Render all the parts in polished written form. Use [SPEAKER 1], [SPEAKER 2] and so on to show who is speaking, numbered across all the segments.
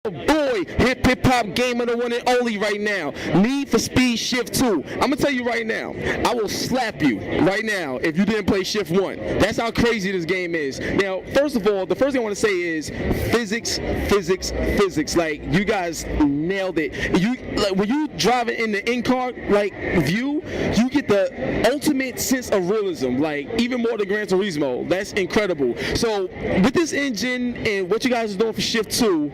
[SPEAKER 1] Boy, hip-hop gamer, the one and only right now. Need for Speed Shift 2. I'm gonna tell you right now, I will slap you right now if you didn't play Shift 1. That's how crazy this game is. Now, first of all, the first thing I want to say is physics. Like, you guys nailed it. You like when you driving in the in-car like view, you get the ultimate sense of realism, like even more than Gran Turismo. That's incredible. So with this engine and what you guys are doing for Shift 2,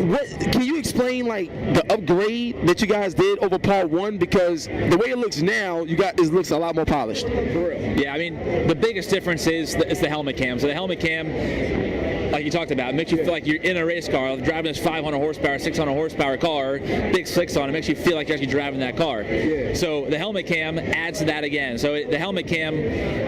[SPEAKER 1] what can you explain, like the upgrade that you guys did over Part 1? Because the way it looks now, it looks a lot more polished. For real.
[SPEAKER 2] Yeah, I mean, the biggest difference is the helmet cam. So the helmet cam, like you talked about, makes you feel like you're in a race car, driving this 500 horsepower, 600 horsepower car, big slicks on it, makes you feel like you're actually driving that car.
[SPEAKER 1] Yeah.
[SPEAKER 2] So the helmet cam adds to that again. So the helmet cam,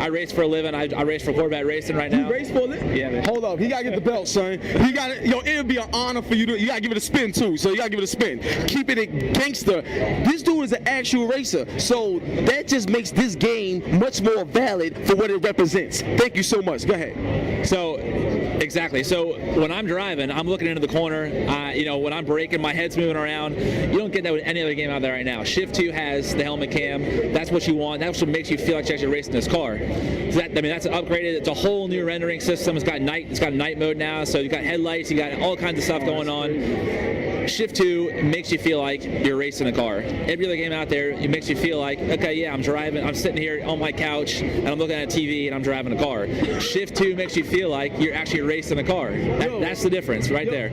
[SPEAKER 2] I race for a living. I race for Corvette Racing right now.
[SPEAKER 1] You race for a living?
[SPEAKER 2] Yeah, man.
[SPEAKER 1] Hold up, he gotta get the belt, son. He got it. Yo, it'll be an honor for you to. You gotta give it a spin too. So you gotta give it a spin. Keep it a gangster. This dude is an actual racer, so that just makes this game much more valid for what it represents. Thank you so much. Go ahead.
[SPEAKER 2] So, exactly. So when I'm driving, I'm looking into the corner. When I'm braking, my head's moving around. You don't get that with any other game out there right now. Shift 2 has the helmet cam. That's what you want. That's what makes you feel like you're actually racing this car. So that's upgraded. It's a whole new rendering system. It's got night mode now. So you've got headlights. You got all kinds of stuff going on. Shift 2 makes you feel like you're racing a car. Every other game out there, it makes you feel like, okay, yeah, I'm driving. I'm sitting here on my couch and I'm looking at TV and I'm driving a car. Shift 2 makes you feel like you're actually racing a car. That's the difference right there.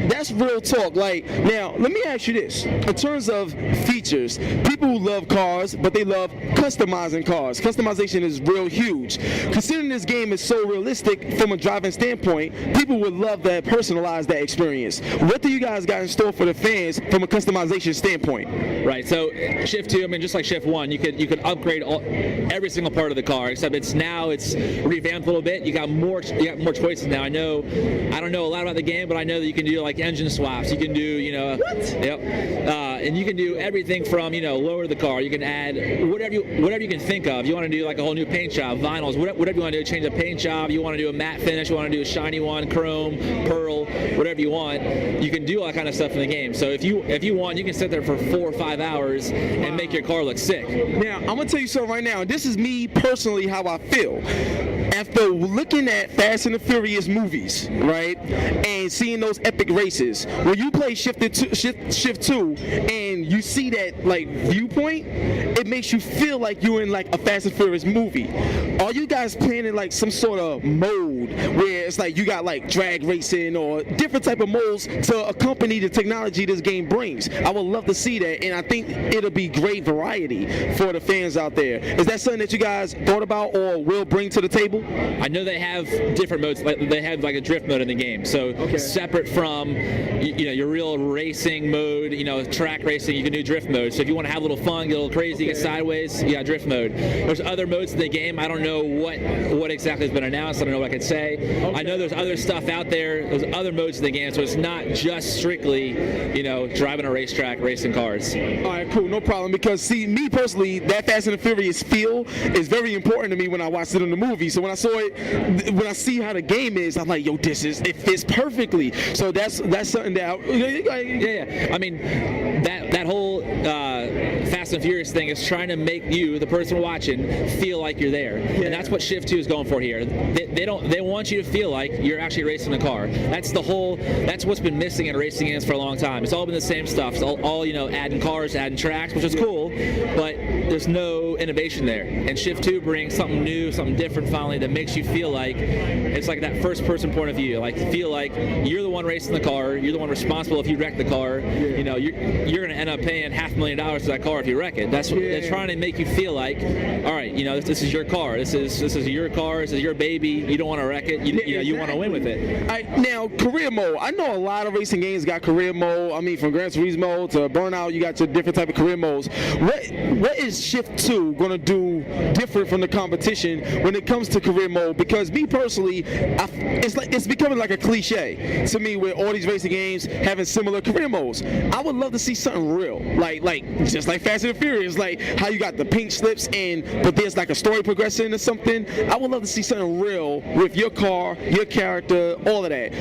[SPEAKER 1] That's real talk. Like, now, let me ask you this. In terms of features, people who love cars, but they love customizing cars. Customization is real huge. Considering this game is so realistic from a driving standpoint, people would love to personalize that experience. What do you guys got in store for the fans from a customization standpoint?
[SPEAKER 2] Right. So Shift 2, I mean, just like Shift 1, you could upgrade every single part of the car, except it's revamped a little bit. You got more choices now. I don't know a lot about the game, but I know that you can do like engine swaps. You can do,
[SPEAKER 1] what?
[SPEAKER 2] Yep. And you can do everything from, lower the car. You can add whatever you can think of. You want to do like a whole new paint job, vinyls, whatever you want to do, change the paint job. You want to do a matte finish. You want to do a shiny one, chrome, pearl, whatever you want. You can do all that kind of stuff in the game. So if you want, you can sit there for 4 or 5 hours and make your car look sick.
[SPEAKER 1] Now, I'm gonna tell you something right now. This is me personally how I feel. After looking at Fast and the Furious movies, right, and seeing those epic races, when you play Shift 2 and you see that like viewpoint, it makes you feel like you're in like a Fast and Furious movie. Are you guys playing in like some sort of mode where it's like you got like drag racing or different type of modes to accompany the technology this game brings? I would love to see that, and I think it'll be great variety for the fans out there. Is that something that you guys thought about or will bring to the table?
[SPEAKER 2] I know they have different modes. They have like a drift mode in the game, so separate from your real racing mode. Track racing, you can do drift mode. So if you want to have a little fun, get a little crazy, get sideways, you got drift mode. There's other modes in the game. I don't know what exactly has been announced. I don't know what I can say. I know there's other stuff out there. There's other modes in the game, so it's not just strictly driving a racetrack, racing cars.
[SPEAKER 1] All right, cool, no problem. Because see, me personally, that Fast and the Furious feel is very important to me when I watched it in the movie. So when I saw it, when I see how the game is, I'm like, yo, it fits perfectly. So that's something that
[SPEAKER 2] yeah. I mean, that whole Fast and Furious thing is trying to make you, the person watching, feel like you're there, and that's what Shift 2 is going for here. They want you to feel like you're actually racing a car. That's what's been missing in racing games for a long time. It's all been the same stuff. It's all adding cars, adding tracks, which is cool, but there's no innovation there. And Shift 2 brings something new, something different finally that makes you feel like it's like that first person point of view. Like feel like you're the one racing the car, you're the one responsible if you wreck the car. You're going to end up paying $500,000 for that car if you wreck it. That's what they're trying to make you feel like. All right, this is your car. This is your car. This is your baby. You don't want to wreck it. You want to win with it.
[SPEAKER 1] Now, career mode. I know a lot of racing games got career mode. I mean, from Gran Turismo to Burnout, you got your different type of career modes. What is Shift 2 going to do you different from the competition when it comes to career mode? Because me personally, it's becoming like a cliche to me with all these racing games having similar career modes. I would love to see something real, like just like Fast and Furious, like how you got the pink slips but there's like a story progression or something. I would love to see something real with your car, your character, all of that.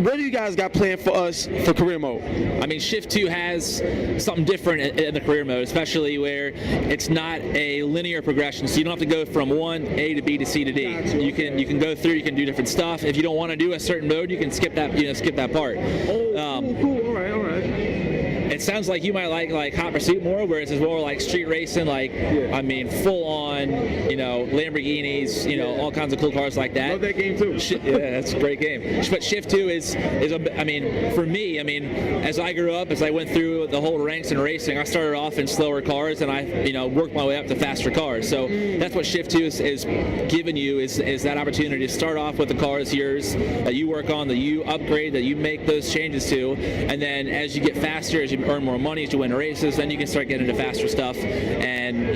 [SPEAKER 1] What do you guys got planned for us for career mode?
[SPEAKER 2] I mean, Shift 2 has something different in the career mode, especially where it's not a linear progression, so you don't have to go from one A to B to C to D.
[SPEAKER 1] Gotcha.
[SPEAKER 2] You can go through, you can do different stuff. If you don't want to do a certain mode, you can skip that part.
[SPEAKER 1] Cool. All right.
[SPEAKER 2] It sounds like you might like Hot Pursuit more, whereas it's more like street racing, I mean, full on, Lamborghinis, all kinds of cool cars like that.
[SPEAKER 1] Love that game too.
[SPEAKER 2] Yeah, that's a great game. But Shift 2 is I mean, for me, as I grew up, as I went through the whole ranks in racing, I started off in slower cars and I, worked my way up to faster cars. So that's what Shift 2 is giving you is that opportunity to start off with the cars yours that you work on, that you upgrade, that you make those changes to, and then as you get faster, as you earn more money, as you win races, then you can start getting into faster stuff. And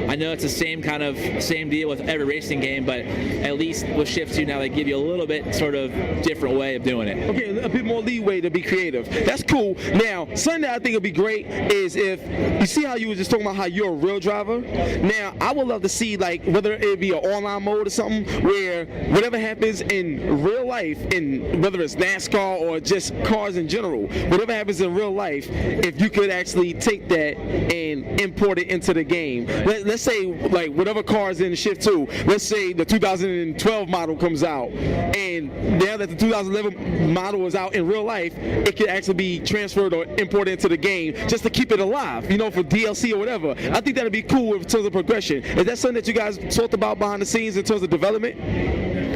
[SPEAKER 2] I know it's the same deal with every racing game, but at least with Shift 2 now they give you a little bit sort of different way of doing it.
[SPEAKER 1] Okay, a bit more leeway to be creative. That's cool. Now, something that I think would be great is if you see how you were just talking about how you're a real driver. Now, I would love to see whether it be an online mode or something where whatever happens in real life, in whether it's NASCAR or just cars in general, whatever happens in real life, if you could actually take that and import it into the game. Let's say whatever car is in Shift 2, let's say the 2012 model comes out, and now that the 2011 model is out in real life, it could actually be transferred or imported into the game just to keep it alive, for DLC or whatever. I think that'd be cool in terms of progression. Is that something that you guys talked about behind the scenes in terms of development?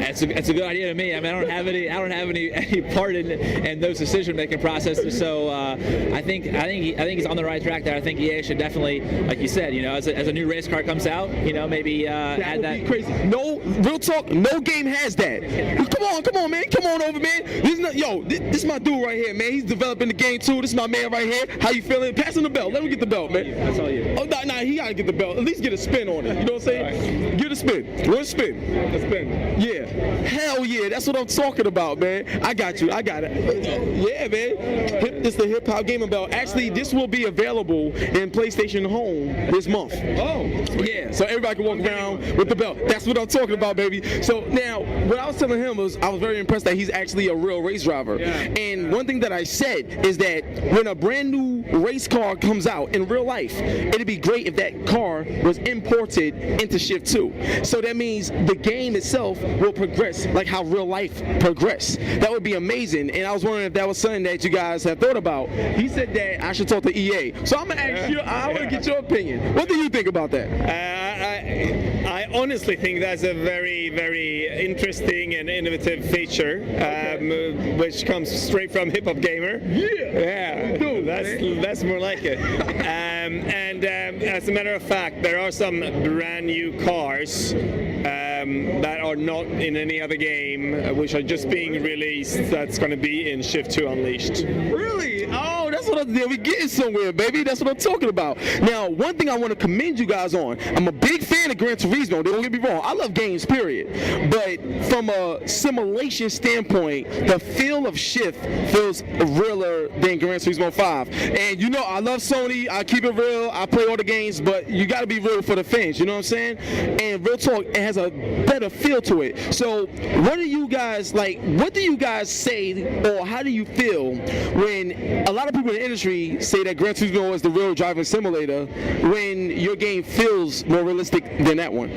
[SPEAKER 2] It's a good idea to me. I mean, I don't have any part in those decision-making processes. So I think he's on the right track there. I think EA should definitely, like you said, as a new race car comes out, maybe add that.
[SPEAKER 1] Be crazy. No, real talk. No game has that. Come on, man. Come on over, man. This is my dude right here, man. He's developing the game too. This is my man right here. How you feeling? Pass him the belt. Let him get the belt, man.
[SPEAKER 2] That's all you.
[SPEAKER 1] Oh, nah, he gotta get the belt. At least get a spin on it. You know what I'm saying? Right. Give it a spin. One spin.
[SPEAKER 3] A spin.
[SPEAKER 1] Yeah. Hell yeah. That's what I'm talking about, man. I got you. I got it. Yeah, man. It's the HipHopGamer belt. Actually, this will be available in PlayStation Home this month.
[SPEAKER 3] Oh.
[SPEAKER 1] Yeah. So everybody can walk around with the belt. That's what I'm talking about, baby. So now, what I was telling him was I was very impressed that he's actually a real race driver.
[SPEAKER 3] Yeah.
[SPEAKER 1] And one thing that I said is that when a brand new race car comes out in real life, it'd be great if that car was imported into Shift 2. So that means the game itself will progress like how real life progress. That would be amazing. And I was wondering if that was something that you guys have thought about. He said that I should talk to EA. So I'm gonna ask you. I want to get your opinion. What do you think about that?
[SPEAKER 3] I honestly think that's a very, very interesting and innovative feature, which comes straight from HipHopGamer. Yeah, that's more like it. And as a matter of fact, there are some brand new cars that are not in any other game, which are just being released. That's going to be in Shift 2 Unleashed.
[SPEAKER 1] Really? Oh, that's what we're getting somewhere, baby. That's what I'm talking about. Now, one thing I want to commend you guys on. I'm a big fan of Gran Turismo. Don't get me wrong. I love games, period. But from a simulation standpoint, the feel of Shift feels realer than Gran Turismo 5. And I love Sony. I keep it real. I play all the games, but you got to be real for the fans. You know what I'm saying? And real talk, it has a better feel to it. So, what do you guys like? What do you guys say, or how do you feel when a lot of people in the industry say that Gran Turismo is the real driving simulator when your game feels more realistic than that one?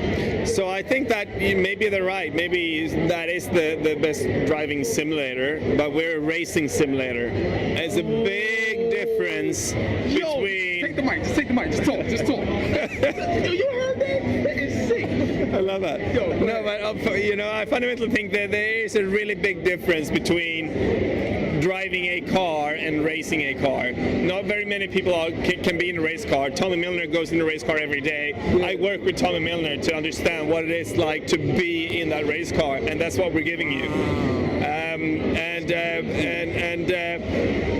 [SPEAKER 3] So I think that maybe they're right. Maybe that is the best driving simulator, but we're a racing simulator. It's a big difference between...
[SPEAKER 1] Take the mic. Just talk. You heard that? That is sick.
[SPEAKER 3] I love that. No, but I fundamentally think that there is a really big difference between driving a car and racing a car. Not very many people can be in a race car. Tommy Milner goes in a race car every day. I work with Tommy Milner to understand what it is like to be in that race car, and that's what we're giving you.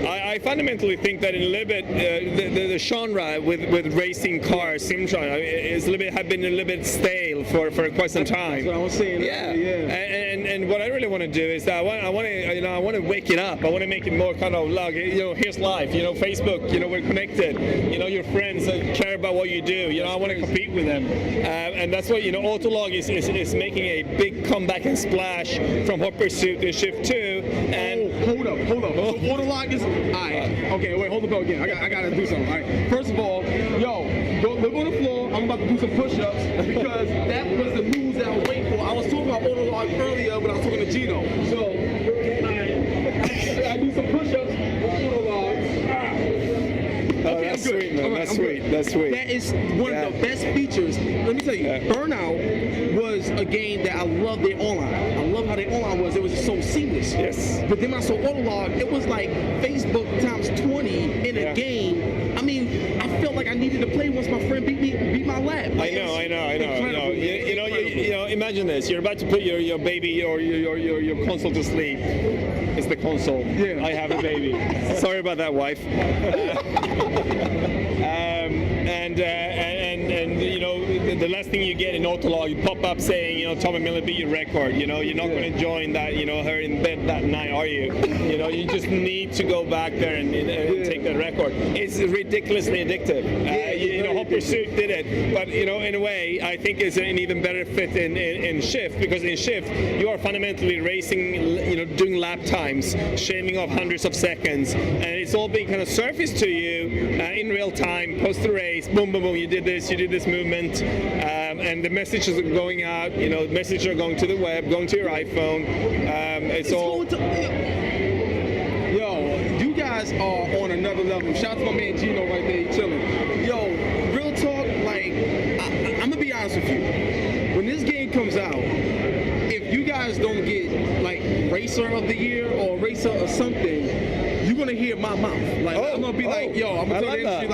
[SPEAKER 3] I I fundamentally think that in a little bit the genre with racing cars, sim genre, is a little bit have been a little bit stale for quite some time.
[SPEAKER 1] That's what I was saying.
[SPEAKER 3] Yeah.
[SPEAKER 1] Yeah.
[SPEAKER 3] And what I really want to do is that I want to wake it up. I want to make it more kind of like, here's life. Facebook. We're connected. Your friends care about what you do. I want to compete with them. And that's why Autolog is making a big comeback and splash from Hot Pursuit to Shift 2. And
[SPEAKER 1] hold up. So Autolog is alright. Okay, wait, hold up again. I gotta do something. All right. First of all, go live on the floor. I'm about to do some push-ups because that was the news that I was waiting for. I was talking about Autolog earlier, but I was talking to Gino. So I do some push-ups.
[SPEAKER 3] Oh, that's sweet, man. That's sweet. That's sweet.
[SPEAKER 1] That is one of the best features. Let me tell you, Burnout was a game that I loved their online. I love how their online was. It was just so seamless.
[SPEAKER 3] Yes.
[SPEAKER 1] But then I saw Autolog, it was like Facebook times 20 in a game. I mean, I felt like I needed to play once my friend beat my lap.
[SPEAKER 3] I know. Imagine this. You're about to put your baby or your console to sleep. It's the console.
[SPEAKER 1] Yeah.
[SPEAKER 3] I have a baby. Sorry about that, wife. The last thing you get in Autolog, you pop up saying, Tommy Miller beat your record. You're not going to join that, her in bed that night, are you? You just need to go back there and take the record. It's ridiculously addictive. Hot Pursuit did it, but in a way, I think it's an even better fit in Shift, because in Shift you are fundamentally racing, doing lap times, shaving off hundreds of seconds, and it's all being kind of surfaced to you in real time, post the race, boom, boom, boom, you did this movement, and the messages are going out, messages are going to the web, going to your iPhone, it's all...
[SPEAKER 1] You guys are on another level. Shout out to my man Gino right there, he chilling. Real talk, I'm gonna be honest with you. When this game comes out, if you guys don't get Racer of the Year or Racer or something, you're gonna hear my mouth. I'm gonna be I'm gonna tell the industry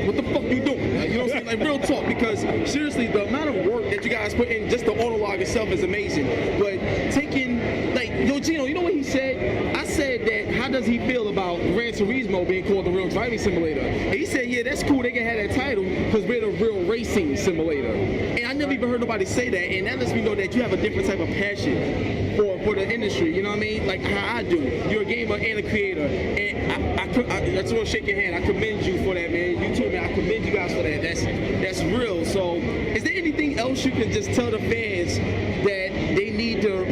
[SPEAKER 1] what the fuck you doing? You know what I'm saying? Real talk, because seriously, the amount of work that you guys put in just the Autolog itself is amazing. But taking Gino, you know what he said? I said that, how does he feel about Gran Turismo being called the real driving simulator? And he said, yeah, that's cool, they can have that title because we're the real racing simulator. And I never even heard nobody say that, and that lets me know that you have a different type of passion for the industry, you know what I mean? Like how I do. You're a gamer and a creator, and I just want to shake your hand. I commend you for that, man. You too, man. I commend you guys for that. That's real. So, is there anything else you can just tell the fans that they need to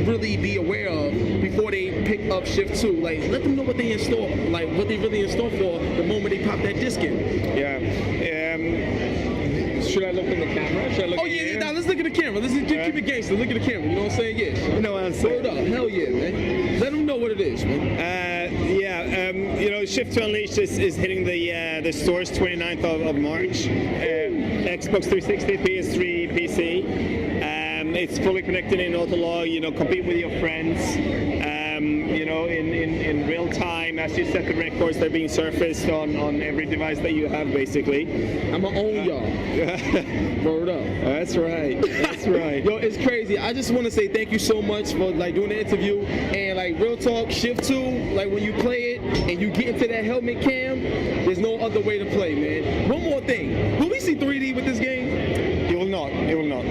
[SPEAKER 1] really be aware of before they pick up Shift 2? Let them know what they in store, what they really in store for the moment they pop that disc in.
[SPEAKER 3] Yeah. Should I look in the camera? Should I look
[SPEAKER 1] Let's look at the camera. Let's keep it gangster. Look at the camera. You know what I'm saying? Yeah.
[SPEAKER 3] You know what I'm saying?
[SPEAKER 1] Word up. Hell yeah, man. Let them know what it is, man.
[SPEAKER 3] Shift 2 Unleashed is hitting the stores 29th of March. Xbox 360, PS3, PC. It's fully connected in Autolog. Compete with your friends. In real time, as you set the records, they're being surfaced on every device that you have, basically.
[SPEAKER 1] I'ma own y'all. Word up.
[SPEAKER 3] That's right. That's right.
[SPEAKER 1] Yo, it's crazy. I just want to say thank you so much for doing the interview, and real talk, Shift 2, when you play it and you get into that helmet cam, there's no other way to play, man. One more thing. Will we see 3D with this game?
[SPEAKER 3] It will not. It will not.